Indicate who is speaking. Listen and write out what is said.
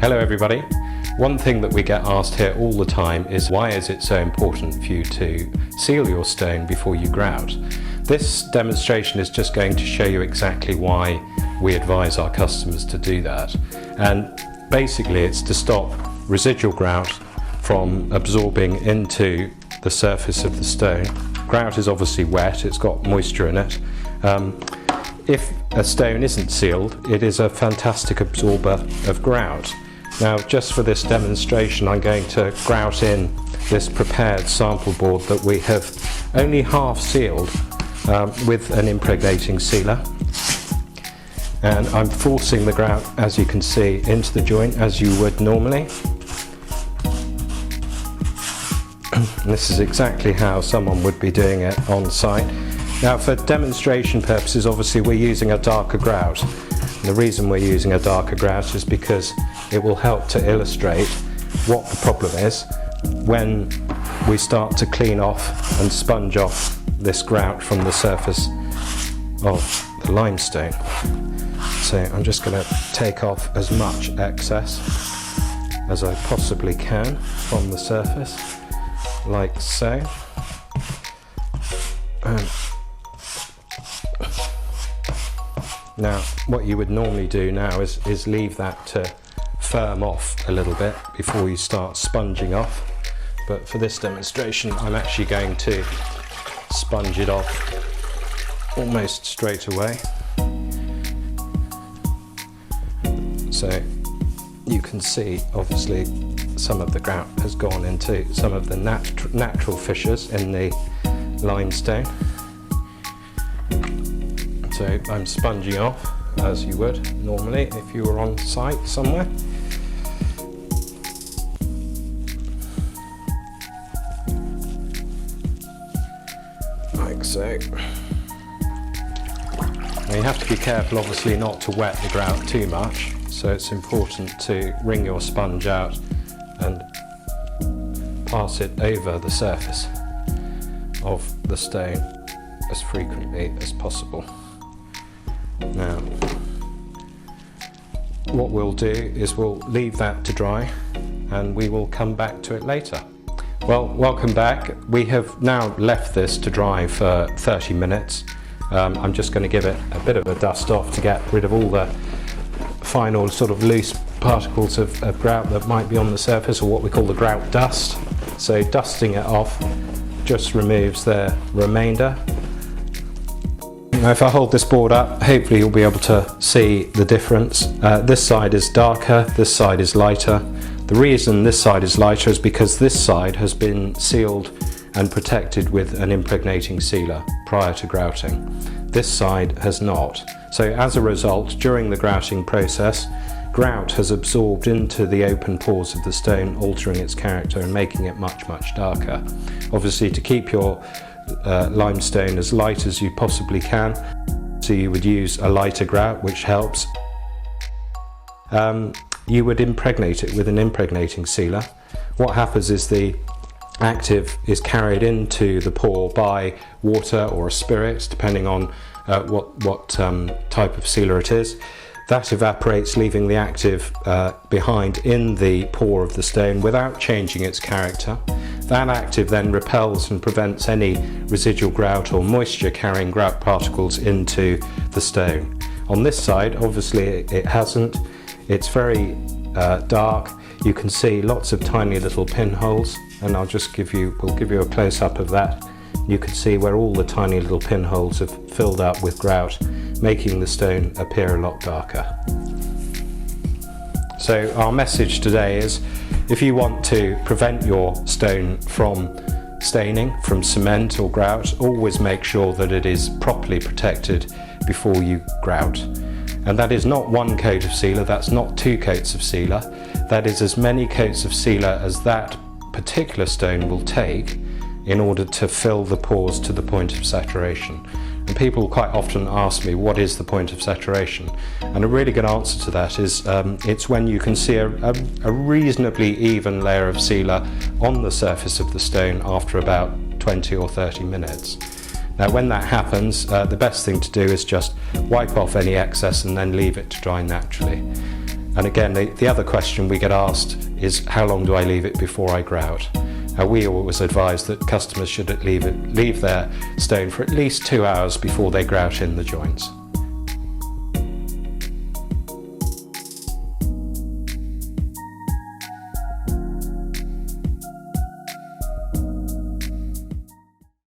Speaker 1: Hello everybody. One thing that we get asked here all the time is why is it so important for you to seal your stone before you grout? This demonstration is just going to show you exactly why we advise our customers to do that. And basically it's to stop residual grout from absorbing into the surface of the stone. Grout is obviously wet, it's got moisture in it. If a stone isn't sealed, it is a fantastic absorber of grout. Now, just for this demonstration, I'm going to grout in this prepared sample board that we have only half sealed with an impregnating sealer. And I'm forcing the grout, as you can see, into the joint as you would normally. And this is exactly how someone would be doing it on site. Now, for demonstration purposes, obviously we're using a darker grout. And the reason we're using a darker grout is because it will help to illustrate what the problem is when we start to clean off and sponge off this grout from the surface of the limestone. So I'm just going to take off as much excess as I possibly can from the surface, like so. Now, what you would normally do now is leave that to firm off a little bit before you start sponging off. But for this demonstration, I'm actually going to sponge it off almost straight away. So you can see, obviously, some of the grout has gone into some of the natural fissures in the limestone. So I'm sponging off as you would normally if you were on site somewhere. Like so. Now you have to be careful obviously not to wet the grout too much, so it's important to wring your sponge out and pass it over the surface of the stone as frequently as possible. Now, what we'll do is we'll leave that to dry and we will come back to it later. Well, welcome back. We have now left this to dry for 30 minutes. I'm just going to give it a bit of a dust off to get rid of all the final sort of loose particles of grout that might be on the surface, or what we call the grout dust. So dusting it off just removes the remainder. Now, if I hold this board up, hopefully you'll be able to see the difference. This side is darker, this side is lighter. The reason this side is lighter is because this side has been sealed and protected with an impregnating sealer prior to grouting. This side has not. So as a result, during the grouting process, grout has absorbed into the open pores of the stone, altering its character and making it much, much darker. Obviously, to keep your limestone as light as you possibly can, so you would use a lighter grout, which helps. You would impregnate it with an impregnating sealer. What happens is the active is carried into the pore by water or a spirit, depending on what type of sealer it is. That evaporates, leaving the active behind in the pore of the stone without changing its character. That active then repels and prevents any residual grout or moisture carrying grout particles into the stone. On this side, obviously it hasn't. It's very dark. You can see lots of tiny little pinholes, and we'll give you a close-up of that. You can see where all the tiny little pinholes have filled up with grout, making the stone appear a lot darker. So our message today is, if you want to prevent your stone from staining from cement or grout, always make sure that it is properly protected before you grout. And that is not one coat of sealer, that's not 2 coats of sealer, that is as many coats of sealer as that particular stone will take in order to fill the pores to the point of saturation. And people quite often ask me, what is the point of saturation? And a really good answer to that is it's when you can see a reasonably even layer of sealer on the surface of the stone after about 20 or 30 minutes. Now, when that happens, the best thing to do is just wipe off any excess and then leave it to dry naturally. And again, the other question we get asked is, how long do I leave it before I grout? We always advise that customers should leave their stone for at least 2 hours before they grout in the joints.